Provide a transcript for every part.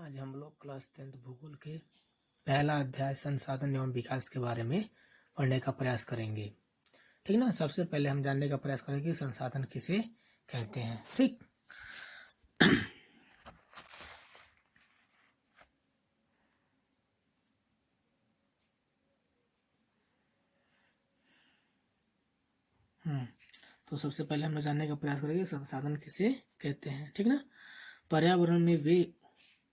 आज हम लोग क्लास 10 भूगोल के पहला अध्याय संसाधन एवं विकास के बारे में पढ़ने का प्रयास करेंगे। ठीक ना। सबसे पहले हम जानने का प्रयास करेंगे कि संसाधन किसे कहते हैं। ठीक। तो सबसे पहले हम लोग जानने का प्रयास करेंगे संसाधन किसे कहते हैं। ठीक ना। पर्यावरण में वे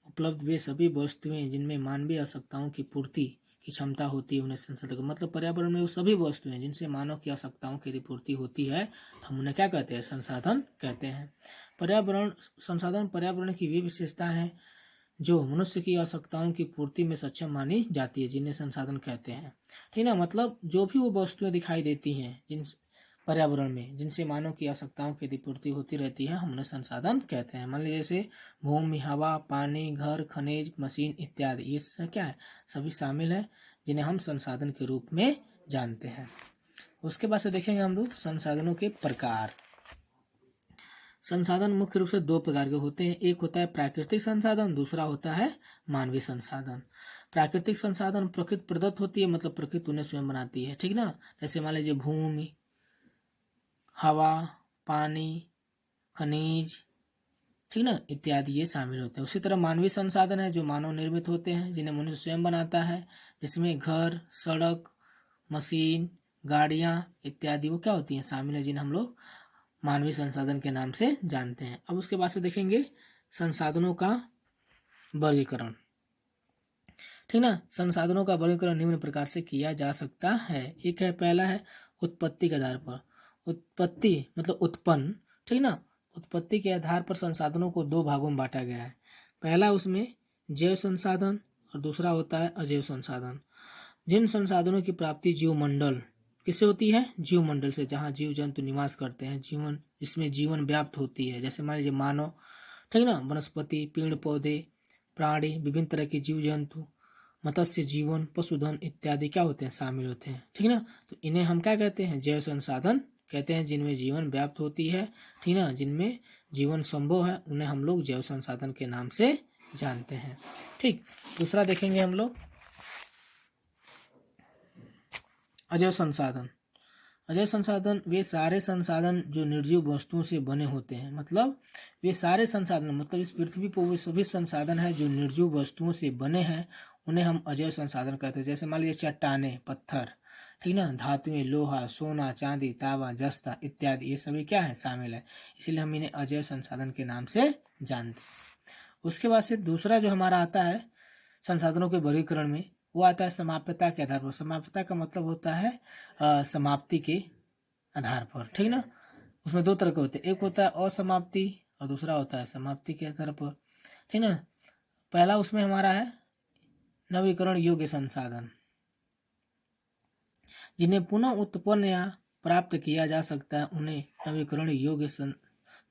उपलब्ध वे सभी वस्तुएं जिनमें मानवीय आवश्यकताओं की पूर्ति की क्षमता होती है, उन्हें संसाधन। मतलब पर्यावरण में वो सभी वस्तुएं जिनसे मानव की आवश्यकताओं की पूर्ति होती है, तो हम उन्हें क्या कहते हैं? संसाधन कहते हैं। पर्यावरण संसाधन पर्यावरण की वे विशेषता है जो मनुष्य की आवश्यकताओं की पूर्ति में सक्षम मानी जाती है, जिन्हें संसाधन कहते हैं। ठीक ना। मतलब जो भी वो वस्तुएं दिखाई देती हैं जिन पर्यावरण में जिनसे मानव की आवश्यकताओं की यदि पूर्ति होती रहती है, हम उन्हें संसाधन कहते हैं। मान लीजिए जैसे भूमि, हवा, पानी, घर, खनिज, मशीन इत्यादि, ये सब क्या है? सभी शामिल है, जिन्हें हम संसाधन के रूप में जानते हैं। उसके बाद से देखेंगे हम लोग संसाधनों के प्रकार। संसाधन मुख्य रूप से दो प्रकार के होते हैं। एक होता है प्राकृतिक संसाधन, दूसरा होता है मानवीय संसाधन। प्राकृतिक संसाधन प्रकृति प्रदत्त होती है, मतलब प्रकृति उन्हें स्वयं बनाती है। ठीक ना। जैसे मान लीजिए भूमि, हवा, पानी, खनिज, ठीक ना, इत्यादि ये शामिल होते हैं। उसी तरह मानवीय संसाधन है जो मानव निर्मित होते हैं, जिन्हें मनुष्य स्वयं बनाता है, जिसमें घर, सड़क, मशीन, गाड़ियां इत्यादि वो क्या होती हैं? शामिल है, जिन्हें हम लोग मानवीय संसाधन के नाम से जानते हैं। अब उसके बाद से देखेंगे संसाधनों का वर्गीकरण। ठीक ना। संसाधनों का वर्गीकरण निम्न प्रकार से किया जा सकता है। एक है, पहला है उत्पत्ति के आधार पर। उत्पत्ति मतलब उत्पन्न। ठीक ना। उत्पत्ति के आधार पर संसाधनों को दो भागों में बांटा गया है। पहला उसमें जैव संसाधन और दूसरा होता है अजैव संसाधन। जिन संसाधनों की प्राप्ति जीवमंडल किससे होती है? जीवमंडल से, जहाँ जीव जंतु निवास करते हैं, जीवन जिसमें जीवन व्याप्त होती है। जैसे मान लीजिए मानव, ठीक ना, वनस्पति, पेड़ पौधे, प्राणी, विभिन्न तरह के जीव जंतु, मत्स्य जीवन, पशुधन इत्यादि क्या होते हैं? शामिल होते हैं। ठीक ना। तो इन्हें हम क्या कहते हैं? जैव संसाधन कहते हैं, जिनमें जीवन व्याप्त होती है। ठीक ना। जिनमें जीवन संभव है, उन्हें हम लोग जैव संसाधन के नाम से जानते हैं। ठीक। दूसरा देखेंगे हम लोग अजैव संसाधन। अजैव संसाधन वे सारे संसाधन जो निर्जीव वस्तुओं से बने होते हैं। मतलब वे सारे संसाधन, मतलब इस पृथ्वी पर वे सभी संसाधन हैं जो निर्जीव वस्तुओं से बने हैं, उन्हें हम अजैव संसाधन कहते हैं। जैसे मान लीजिए चट्टाने, पत्थर, ठीक ना, धातुएं, लोहा, सोना, चांदी, तांबा, जस्ता इत्यादि, ये सभी क्या है? शामिल है। इसलिए हम इन्हें अजैव संसाधन के नाम से जानते हैं। उसके बाद से दूसरा जो हमारा आता है संसाधनों के वर्गीकरण में, वो आता है समाप्यता के आधार पर। समाप्यता का मतलब होता है समाप्ति के आधार पर। ठीक ना। उसमें दो तरह के होते हैं, एक होता है असमाप्ति और दूसरा होता है समाप्ति के आधार पर। ठीक ना। पहला उसमें हमारा है नवीकरण योग्य संसाधन, जिन्हें पुनः उत्पन्न या प्राप्त किया जा सकता है, उन्हें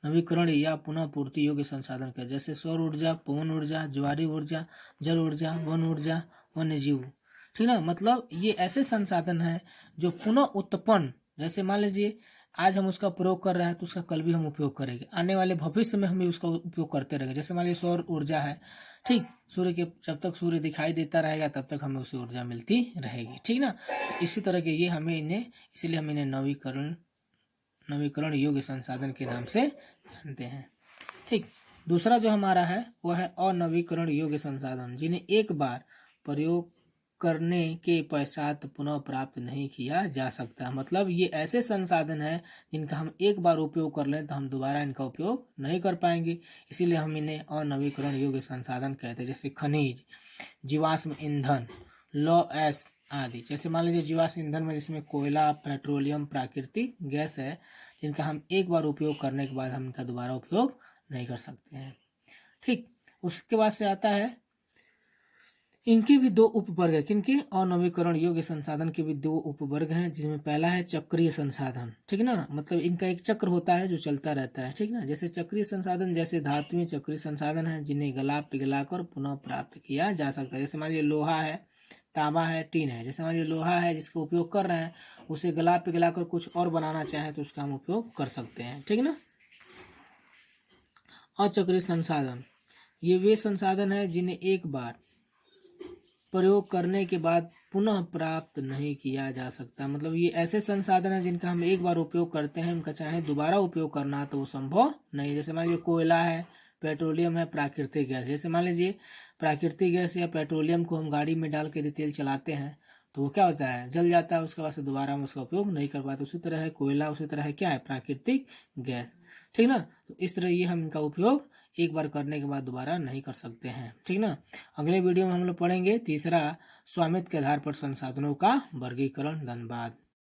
नवीकरण या पुनः पूर्ति योग्य संसाधन कहते हैं। जैसे सौर ऊर्जा, पवन ऊर्जा, ज्वारी ऊर्जा, जल ऊर्जा, वन ऊर्जा, वन्य जीव। ठीक ना। मतलब ये ऐसे संसाधन है जो पुनः उत्पन्न, जैसे मान लीजिए आज हम उसका प्रयोग कर रहे हैं, तो उसका कल भी हम उपयोग करेंगे, आने वाले भविष्य में हम भी उसका उपयोग करते रहेंगे। जैसे मान लीजिए सौर ऊर्जा है, ठीक, सूर्य के जब तक सूर्य दिखाई देता रहेगा तब तक हमें उससे ऊर्जा मिलती रहेगी। ठीक ना। इसी तरह के ये हमें इन्हें, इसलिए हम इन्हें नवीकरण योग्य संसाधन के नाम से जानते हैं। ठीक। दूसरा जो हमारा है वह है अनवीकरण योग्य संसाधन, जिन्हें एक बार प्रयोग करने के पश्चात पुनः प्राप्त नहीं किया जा सकता। मतलब ये ऐसे संसाधन है जिनका हम एक बार उपयोग कर लें तो हम दोबारा इनका उपयोग नहीं कर पाएंगे, इसीलिए हम इन्हें अनवीकरण योग्य संसाधन कहते हैं। जैसे खनिज, जीवाश्म ईंधन, लौह अयस्क आदि। जैसे मान लीजिए जीवाश्म ईंधन में जिसमें कोयला, पेट्रोलियम, प्राकृतिक गैस है, जिनका हम एक बार उपयोग करने के बाद हम इनका दोबारा उपयोग नहीं कर सकते हैं। ठीक। उसके बाद से आता है इनके भी दो उपवर्ग है। किनके? अनवीकरण योग्य संसाधन के भी दो उपवर्ग हैं, जिसमें पहला है चक्रीय संसाधन। ठीक ना। मतलब इनका एक चक्र होता है जो चलता रहता है। ठीक ना। जैसे चक्रीय संसाधन, जैसे धातुएं चक्रीय संसाधन है, जिन्हें गला पिघलाकर पुनः प्राप्त किया जा सकता है। जैसे मान लीजिए लोहा है, तांबा है, टीन है। जैसे मान लीजिए लोहा है जिसका उपयोग कर रहे हैं, उसे गला पिघलाकर कुछ और बनाना चाहे तो उसका हम उपयोग कर सकते हैं। ठीक ना। अचक्रीय संसाधन, ये वे संसाधन है जिन्हें एक बार प्रयोग करने के बाद पुनः प्राप्त नहीं किया जा सकता। मतलब ये ऐसे संसाधन है जिनका हम एक बार उपयोग करते हैं, इनका चाहे दोबारा उपयोग करना तो वो संभव नहीं। जैसे मान लीजिए कोयला है, पेट्रोलियम है, प्राकृतिक गैस। जैसे मान लीजिए प्राकृतिक गैस या पेट्रोलियम को हम गाड़ी में डाल के यदि तेल चलाते हैं तो वो क्या होता है, जल जाता है, उसके बाद से दोबारा हम उसका उपयोग नहीं कर पाते। उसी तरह है कोयला, उसी तरह है क्या है, प्राकृतिक गैस। ठीक ना। तो इस तरह ये हम इनका उपयोग एक बार करने के बाद दोबारा नहीं कर सकते हैं। ठीक ना। अगले वीडियो में हम लोग पढ़ेंगे तीसरा, स्वामित्व के आधार पर संसाधनों का वर्गीकरण। धन्यवाद।